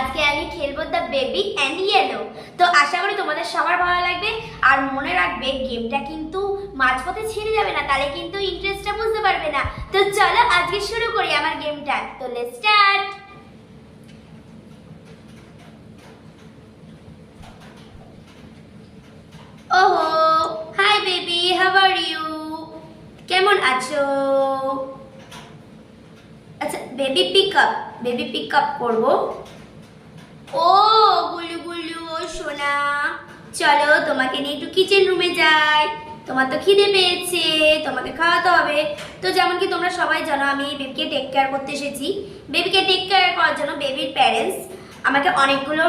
আজকে আমি খেলবো দ্য বেবি অ্যান্ড ইয়েলো। তো আশা করি তোমাদের সবার ভালো লাগবে। আর মনে রাখবে গেমটা কিন্তু মাঝপথে ছেড়ে যাবে না, তাহলে কিন্তু ইন্টারেস্টটা বুঝতে পারবে না। তো চলো আজকে শুরু করি আমার গেমটা। তো লেটস স্টার্ট। ওহো, hi baby, how are you? কেমন আছো? আচ্ছা বেবি পিক আপ করবো। ও গুলু গুলু, ও সোনা, চলো তোমাকে নিয়ে একটু কিচেন রুমে যাই। তোমার তো খিদে পেয়েছে, তোমাকে খাওয়াতে হবে। তো যেমন কি তোমরা সবাই জানো, আমি বেবিকে টেক কেয়ার করতে এসেছি। বেবিকে টেক কেয়ার করার জন্য বেবির প্যারেন্টস আমাকে অনেকগুলো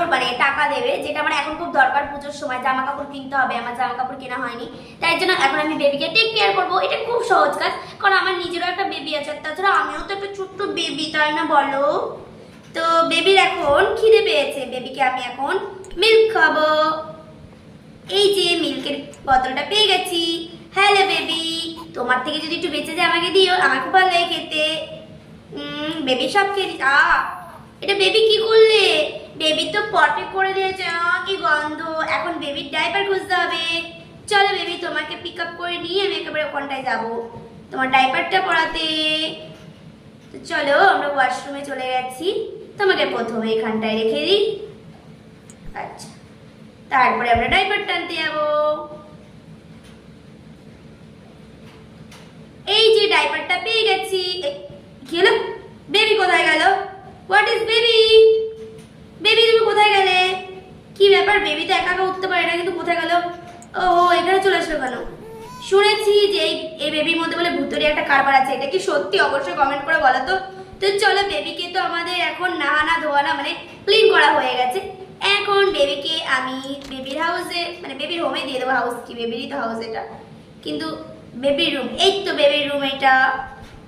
টাকা দেবে, যেটা আমার এখন খুব দরকার। পুজোর সময় জামা কাপড় কিনতে হবে, আমার জামা কাপড় কেনা হয়নি, তাই জন্য এখন আমি বেবিকে টেক কেয়ার করবো। এটা খুব সহজ কাজ, কারণ আমার নিজেরও একটা বেবি আছে, তাছাড়া আমিও তো একটা ছোট্ট বেবি, তাই না বলো? তো বেবির এখন খিদে পেয়েছে, বেবিকে আমি এখন মিল্ক খাবো। এই যে মিল্কের বোতলটা পেয়ে গেছি। হ্যালো বেবি, তোমার থেকে যদি একটু বেঁচে যায় আমাকে দিও, আমার খুব ভালো লাগে খেতে। বেবি সব খেয়ে এটা বেবি কি করলে? বেবি তো পটে করে দিয়েছে, কি গন্ধ। এখন বেবির ডাইপার খুঁজতে হবে। চলো বেবি, তোমাকে পিক আপ করে নিয়ে আমি একেবারে ওখানটায় যাবো তোমার ডাইপারটা পরাতে। তো চলো, আমরা ওয়াশরুমে চলে গেছি। তোমাকে প্রথমে এখানটায় রেখে দিই। আচ্ছা, তারপরে আমরা ডাইপার টানতে যাবো। এই যে ডাইপারটা পেয়ে গেছি। কি হলো? বেবি কোথায় গেল? What is baby? বেবি তুমি কোথায় গেলে? কি ব্যাপার, বেবি তো একা একা উঠতে পারে না, কিন্তু কোথায় গেল? ও এখানে চলে আসলো কেন? শুনেছি যে এই বেবির মধ্যে বলে ভুতুড়ে একটা কারবার আছে, এটা কি সত্যি? অবশ্যই কমেন্ট করে বলো তো। তো চলো, বেবিকে তো আমাদের এখন নাহানা ধোয়ানা ক্লিন করা হয়ে গেছে। এখন বেবিকে আমি বেবির হাউসে বেবির হোমে দিয়ে দেবো। হাউস কি, বেবিরই তো হাউস এটা, কিন্তু বেবির রুম, এই তো বেবির রুম, এটা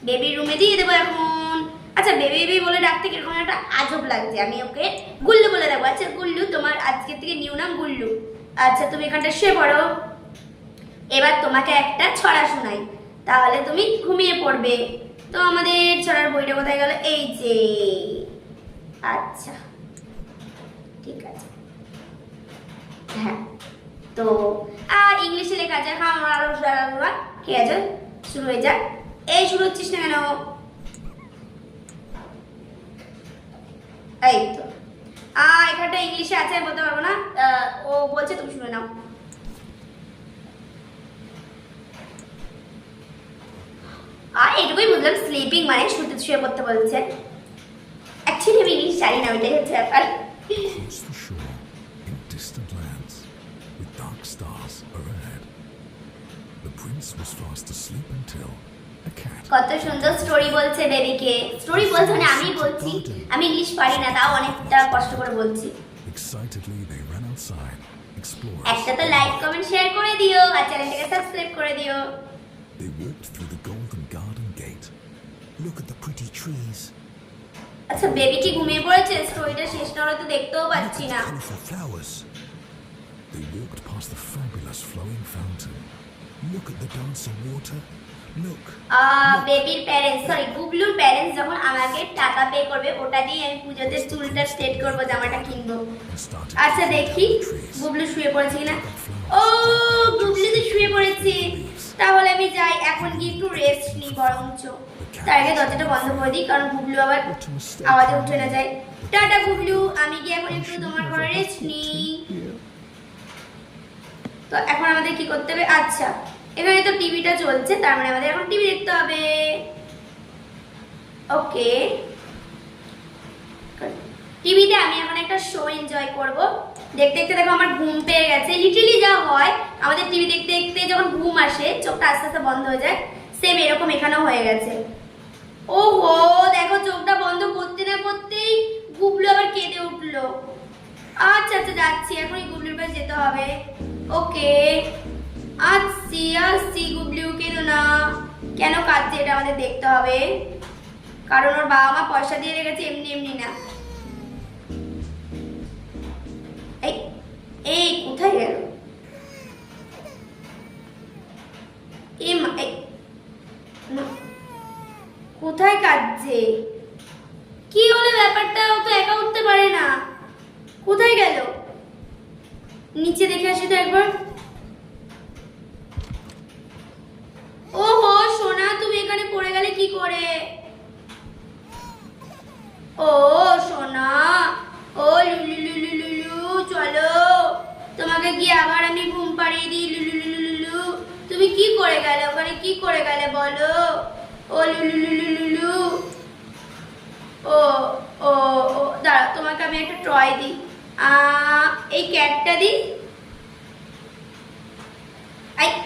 বেবির রুমে দিয়ে দেবো এখন। আচ্ছা, বেবি বেবি বলে ডাকতে কিরকম একটা আজব লাগছে। আমি ওকে গুল্লু বলে দেবো। আচ্ছা গুল্লু, তোমার আজকে থেকে নিউ নাম গুল্লু। আচ্ছা, তুমি এখানটা শুয়ে পড়ো। এবার তোমাকে একটা ছড়া শোনাই, তাহলে তুমি ঘুমিয়ে পড়বে। তো আমাদের ছড়ার বইটা কোথায় গেল? এই যে। আচ্ছা ঠিক আছে, হ্যাঁ। তো ইংলিশে লেখা আছে, হ্যাঁ আরো ঠিক আছে, শুরু হয়ে যাক। এই শুরু হচ্ছিস না কেন? এই তো এখানটা ইংলিশে আছে, আমি বলতে পারবো না। ও বলছে, তুমি শুনে নাও। এটুকুই বুঝলাম, স্লিপিং মানে শুয়ে পড়তে বলছে। অ্যাকচুয়ালি আমি ইংলিশ জানি না, ওইটাই হচ্ছে ব্যাপার। Across the shore, in distant lands, with dark stars overhead, the prince was fast asleep until a cat. কত সুন্দর স্টোরি বলছে বেবিকে। স্টোরি বলছে মানে আমি বলছি, আমি ইংলিশ পারি না, তাও অনেকটা কষ্ট করে বলছি। Excitedly, they ran outside, exploring. একটা তো লাইক কমেন্ট শেয়ার করে দিও, আর চ্যানেলটাকে সাবস্ক্রাইব করে দিও। They walked through the golden garden gate. Look at the pretty trees. আচ্ছা, বেবি কি ঘুমিয়ে পড়েছে? স্টোরিটা শেষ না হলে তো দেখতেও পাচ্ছি না। Colorful flowers. They walked past the fabulous flowing fountain. Look at the dancing water. Look. বেবির প্যারেন্টস, সরি গুবলুর প্যারেন্টস যখন আমাকে টাকা পে করবে, ওটা দিয়ে আমি পুজোতে চুলটা স্ট্রেট করব, জামাটা কিনবো। আচ্ছা দেখি গুবলু শুয়ে পড়েছে কিনা। ও গুবলু তো শুয়ে পড়েছে, তাহলে আমি যাই এখন গিয়ে একটু রেস্ট নিই বরঞ্চ। তার আগে দরজাটা বন্ধ করে দিই, কারণ গুবলু আবার আওয়াজে উঠে না যায়। টাটা গুবলু, আমি গিয়ে এখন একটু তোমার ঘরে রেস্ট নিই। তো এখন আমাদের কি করতে হবে? আচ্ছা, এখানে তো টিভিটা চলছে, তার মানে আমাদের এখন টিভি দেখতে হবে। ওকে, টিভিতে আমি এখন একটা শো এনজয় করব। দেখতে দেখতে দেখো আমার ঘুম পেয়ে গেছে। লিটারালি যা হয় আমাদের টিভি দেখতে দেখতে, যখন ঘুম আসে চোখটা আস্তে আস্তে বন্ধ হয়ে যায়, সেম এরকম এখানেও হয়ে গেছে। ওহো দেখো, চোখটা বন্ধ করতে না করতেই গুবলু আবার কেঁদে উঠলো। আচ্ছা আচ্ছা, যাচ্ছি এখন, এই গুবলুর কাছে যেতে হবে। ওকে, আসছি গুবলু, কেঁদো না। কেন কাঁদছে এটা আমাদের দেখতে হবে, কারণ ওর বাবা মা পয়সা দিয়ে রেখেছে, এমনি এমনি না। এই কোথায় গেল? কোথায় কাঁদছে? কি হলো ব্যাপারটা? ও তো একা উঠতে পারে না। কোথায় গেল? নিচে দেখে আসি তো একবার। ওহো সোনা, তুমি এখানে পড়ে গেলে কি করে? ও সোনা, ও লুলু লুলু লুলু, চলো তোমাকে কি আবার আমি ঘুম পাড়িয়ে দিই। লুলু লুলু লুলু, তুমি কি করে গেলে ওখানে? কি করে গেলে বলো? ও লুলু লুলু লুলু। ও ও ও দাঁড়াও, তোমাকে আমি একটা টয় দিই। এই ক্যাটটা দিই।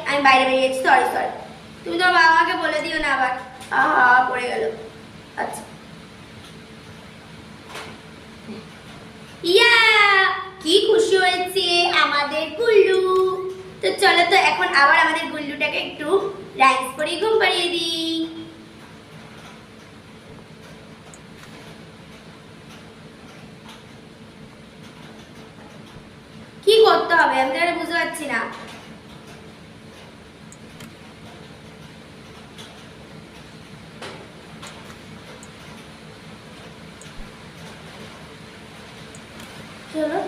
আমি বাইরে বেরিয়েছি, সরি সরি। তুমি তোমার বাবা মাকে বলে দিও না আবার। আহা পড়ে গেল। আচ্ছা, ইয়া কি খুশি হয়েছে আমাদের গুল্লু। তো চলো তো এখন আবার আমাদের গুল্লুটাকে একটু রাইস করে ঘুম পাড়িয়ে দিই। কি করতে হবে আমি তাহলে বুঝতে পারছি না। চলো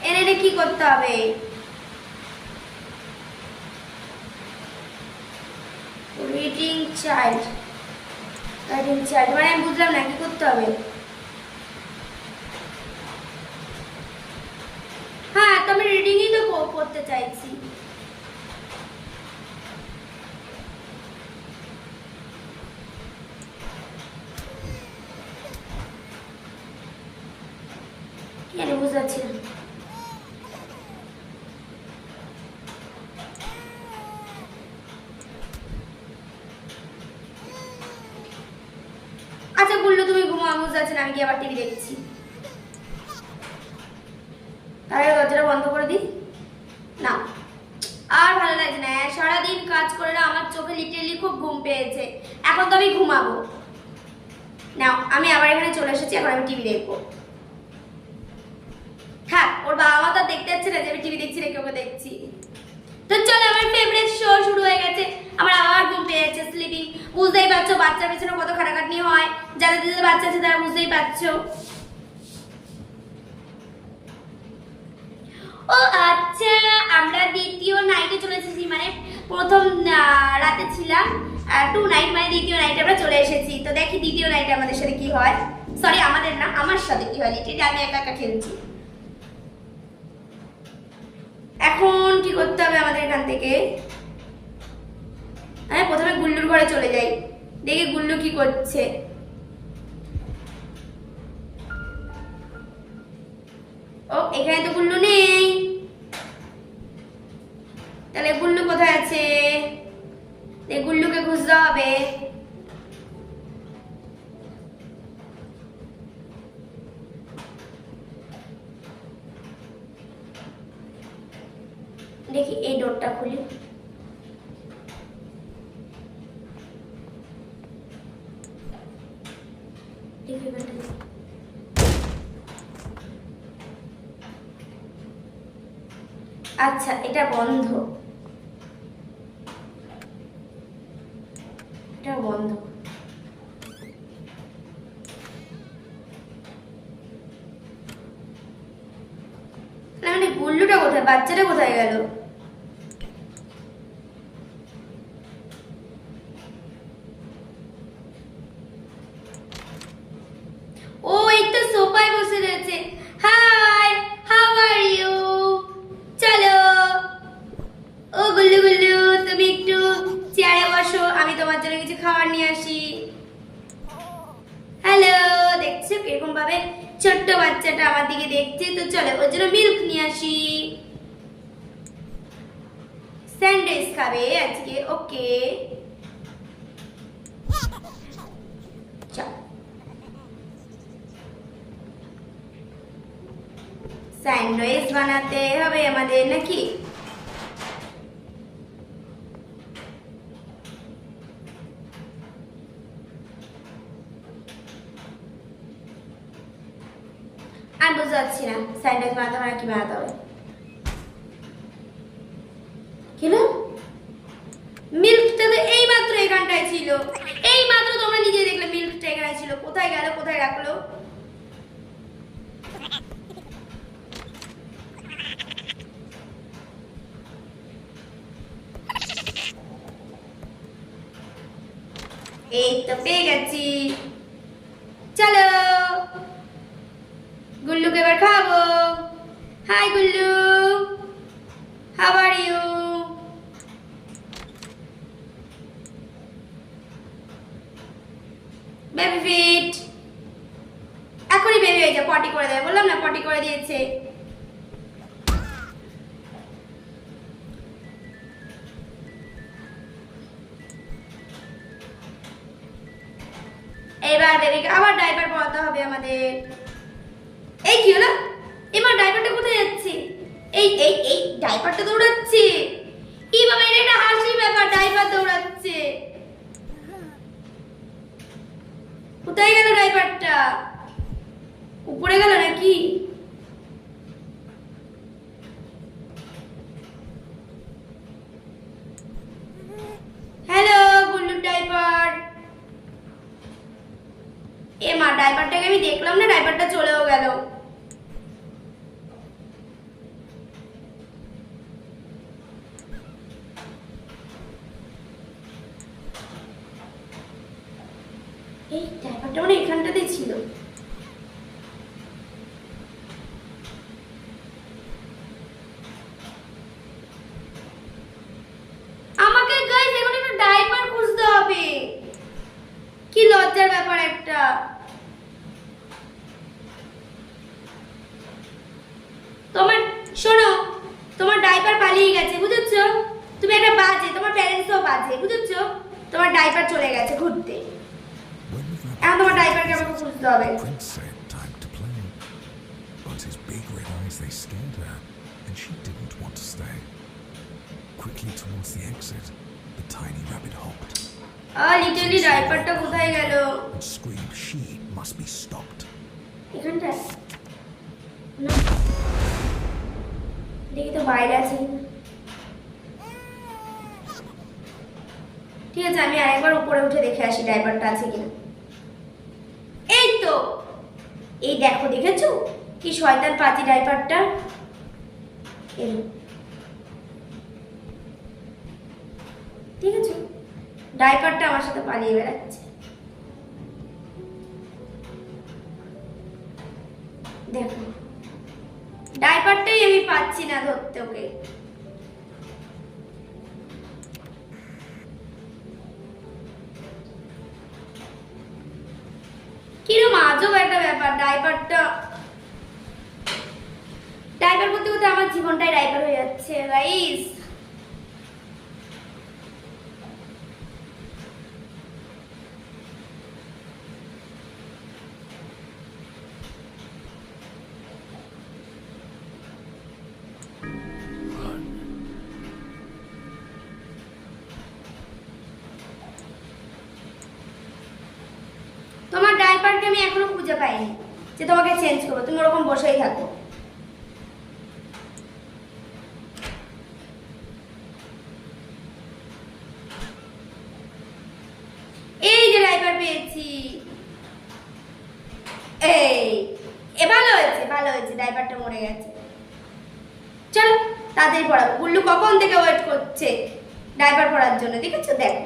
এনে কি করতে হবে? রিডিং চাইল্ড, রিডিং চাইল্ড মানে আমি বুঝলাম না কি করতে হবে। হ্যাঁ তো আমি রিডিংই তো করতে চাইছি। কেন বুঝতে পারছি না। আচ্ছা গুল্লু তুমি ঘুমাও, বুঝতে পারছি না, আমি কি আবার টিভি দেখছি। তাহলে দরজাটা বন্ধ করে দিই না, আর ভালো লাগছে না। সারাদিন কাজ করে না আমার চোখে লিটারেলি খুব ঘুম পেয়েছে। এখন তো আমি ঘুমাবো। নাও আমি আবার এখানে চলে এসেছি, এখন আমি টিভি দেখবো। হ্যাঁ ওর বাবা মা তো দেখতে যাচ্ছে না যে আমি টিভি দেখছি রেখে ওকে দেখছি। তো চলো আমার ফেভারিট শো শুরু হয়ে গেছে। আমার আবার ঘুম পেয়ে যাচ্ছে, স্লিপিং। বুঝতেই পারছো বাচ্চার পেছনে কত খাটাখাটনি হয়, যাদের বাচ্চা আছে তারা বুঝতেই পারছো। ও আচ্ছা, আমরা দ্বিতীয় নাইটে চলে এসেছি, মানে প্রথম রাতে ছিলাম 2 নাইট, মানে দ্বিতীয় নাইটে আমরা চলে এসেছি। তো দেখি দ্বিতীয় নাইটে আমাদের সাথে কি হয়। সরি আমাদের না, আমার সাথে কি হয়। লিটারেলি আমি একা একা খেলছি। এখন কি করতে হবে আমাদের এখান থেকে? হ্যাঁ প্রথমে গুল্লুর ঘরে চলে যাই, দেখি গুল্লু কি করছে। ও এখানে তো গুল্লু নেই, তাহলে গুল্লু কোথায় আছে? গুল্লুকে খুঁজতে হবে। দেখি এই ডোরটা খুলি। আচ্ছা এটা বন্ধ, এটা বন্ধ। মানে গুল্লুটা কোথায়, বাচ্চাটা কোথায় গেল? ও এই তো সোফায় বসে রয়েছে। Hi, how are you? চলো ও গুল্লু গুল্লু, তুমি একটু চেয়ারে বসো, আমি তোমার জন্য কিছু খাবার নিয়ে আসি। হ্যালো, দেখছো কিরকম ভাবে ছোট্ট বাচ্চাটা আমার দিকে দেখছে। তো চলো ওর জন্য মিল্ক নিয়ে আসি। স্যান্ডউইচ খাবে আজকে? ওকে চল। স্যান্ডউইচ বানাতে হবে আমাদের নাকি? আর বুঝতে পারছি না স্যান্ডউইচ বানাতে হবে কি বানাতে হবে। কেন মিল্কটা তো এই মাত্র এখানটায় ছিল, এই মাত্র তোমরা নিজে দেখলে মিল্কটা এখানে ছিল। কোথায় গেল, কোথায় রাখলো? এই তো পেয়ে গেছি। চলো গুল্লুকে এবার খাবো। Hi Gullu, how are you? Baby fit, এখনই বেবি হয়ে যা, পটি করে দেবে, বললাম না পটি করে দিয়েছে। এবার বেবিকে আবার ডাইপার পরাতে হবে আমাদের। এই কি হলো? এবার ডাইপারটা কোথায় যাচ্ছে? এই এই এই ডাইপারটা দৌড়াচ্ছে। কি বাবা, এটা একটা হাসি ব্যাপার, ডাইপার দৌড়াচ্ছে। কোথায় গেল ডাইপারটা? উপরে গেল নাকি? Hello গুল্লুর diaper. এ মা, ডাইপারটাকে আমি দেখলাম না, ডাইপারটা চলেও গেল। এই ডাইপারটা মানে এখানটাতেই ছিল। আমাকে গাইস এখন একটা ডাইপার খুঁজতে হবে। কি লজ্জার ব্যাপার একটা। তোমার শোনো, তোমার ডাইপার পালিয়ে গেছে, বুঝেছো? তুমি একটা বাজে, তোমার প্যারেন্টসও বাজে, বুঝেছো? তোমার ডাইপার চলে গেছে ঘুরতে। When the rabbit এখন তোমার ডাইপারকে আমাকে খুঁজতে হবে। the prince said time to play, but his big red eyes, they scared her, and she didn't want to stay. Quickly towards the exit, the tiny rabbit hopped literally ডাইপারটা কোথায় গেল? and screamed she must be stopped. এখানটা না, দেখি তো বাইরে আছে। ঠিক আছে, আমি আরেকবার উপরে উঠে দেখে আসি ডাইপারটা আছে কিনা। এই তো, এই দেখো, দেখেছো কি শয়তান পাতি ডাইপারটা। এই ঠিক আছে, ডাইপারটা আমার সাথে পালিয়ে বেড়াচ্ছে। দেখো, ডাইপারটাই আমি পাচ্ছি না ধরতে ওকে। কিরম আজব একটা ব্যাপার, ডাইপারটা ডাইপার করতে করতে আমার জীবনটাই ডাইপার হয়ে যাচ্ছে গাইস। তোমার ডাইপারকে আমি এখনো খুঁজে পাইনি যে তোমাকে চেঞ্জ করবো, তুমি ওরকম বসেই থাকো। এই যে ডাইপার পেয়েছি। এই ভালো হয়েছে, ভালো হয়েছে, ডাইপারটা মরে গেছে। চলো তাড়াতাড়ি পড়াবো। গুল্লু কখন থেকে ওয়েট করছে ডাইপার পরার জন্য, দেখেছো? দেখো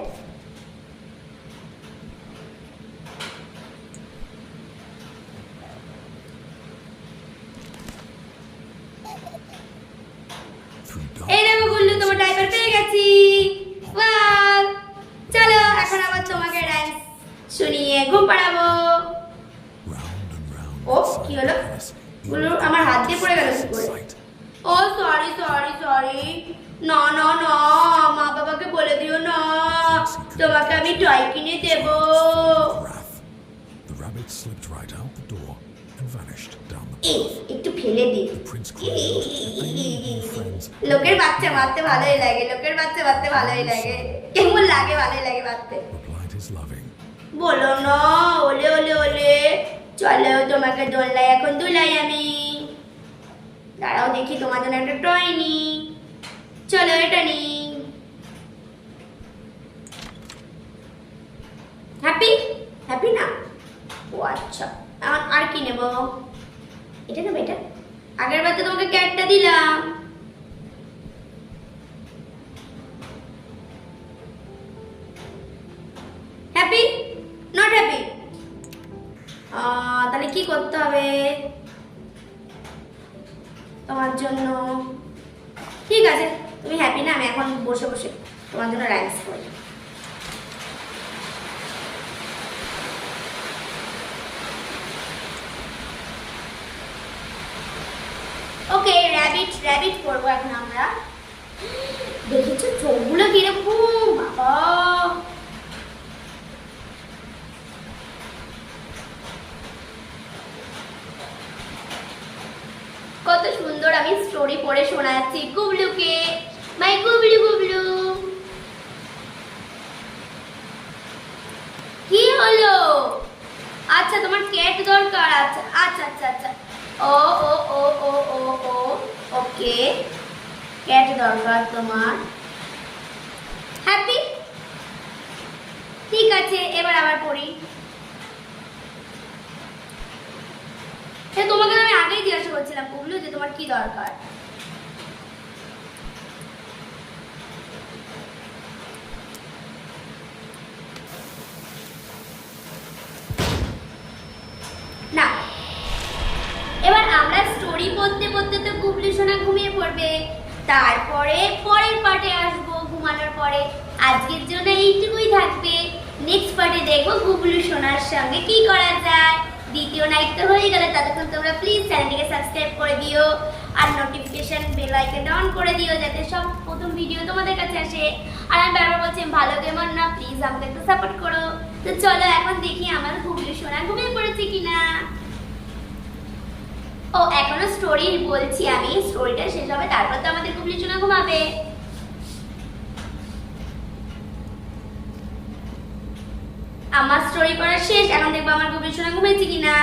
এই দেখো গুল্লু, তোমার ডাইপার পেয়ে গেছি। ওয়াও, চলো এখন আবার তোমাকে ডান্স শুনিয়ে ঘুম পাড়াবো। Round and round O inside কি the হলো? palace, গুল্লু আমার হাত দিয়ে পড়ে গেল কি করে? sight. ও সরি সরি সরি, না না না, মা বাবাকে বলে দিও না, তোমাকে আমি টয় কিনে দেব। Wrath. The rabbit slipped right out the door and vanished down the এই path. একটু ফেলে দি। The prince cried out, "They may be friends." লোকের বাচ্চা মারতে ভালোই লাগে, লোকের বাচ্চা মারতে ভালোই লাগে, কেমন লাগে, ভালোই লাগে মারতে। Replied his loving. বলো না, ওলে ওলে ওলে, চলো তোমাকে দোলনায় এখন দুলাই আমি। দাঁড়াও দেখি তোমার জন্য একটা টয় নি। চলো এটা নি। হ্যাপি হ্যাপি না? ও আচ্ছা, আর কি নেব? এটা নেবো, এটা। আগের বার তো তোমাকে ক্যাটটা দিলাম। হ্যাপি কি করতে হবে তোমার জন্য? ঠিক আছে, তুমি হ্যাপি না? আমি এখন বসে বসে তোমার জন্য রাইমস করি। ওকে, র্যাবিট র্যাবিট করবো এখন আমরা। দেখেছো চোখগুলো কিরকম? বাবা, কত সুন্দর আমি স্টোরি পড়ে শোনাচ্ছি গুবলুকে। মাই গুবলু গুবলু। কি হলো? আচ্ছা, তোমার ক্যাট দরকার। আচ্ছা আচ্ছা আচ্ছা আচ্ছা, ও ও ও ও ও ও ওকে, ক্যাট দরকার তোমার। হ্যাপি, ঠিক আছে, এবার আবার পড়ি। তোমাকে আমি আগেই জিজ্ঞাসা করছিলাম বুবলু যে তোমার কি দরকার। না, এবার আমরা স্টোরি পড়তে পড়তে তো গুবলু সোনা ঘুমিয়ে পড়বে, তারপরে পরের পার্টে আসবো ঘুমানোর পরে। আজকের জন্য এইটুকুই থাকবে। নেক্সট পার্টে দেখবো গুবলু সোনার সঙ্গে কি করা যায়। দ্বিতীয় নাইট তো হয়ে গেলে, ততক্ষণ তোমরা প্লিজ চ্যানেলটিকে সাবস্ক্রাইব করে দিও আর নোটিফিকেশন বেল আইকনটা অন করে দিও, যাতে সব প্রথম ভিডিও তোমাদের কাছে আসে। আর আমি বারবার বলছি ভালো গেমার না, প্লিজ আমাকে একটু সাপোর্ট করো। তো চলো এখন দেখি আমার গুবলু সোনা ঘুমিয়ে পড়েছে কিনা। ও এখনো স্টোরি বলছি, আমি স্টোরিটা শেষ হবে তারপর তো আমাদের গুবলু সোনা ঘুমাবে। আমার স্টোরি পড়া শেষ, এখন দেখবো আমার গুবলু সোনা ঘুমিয়েছে কিনা।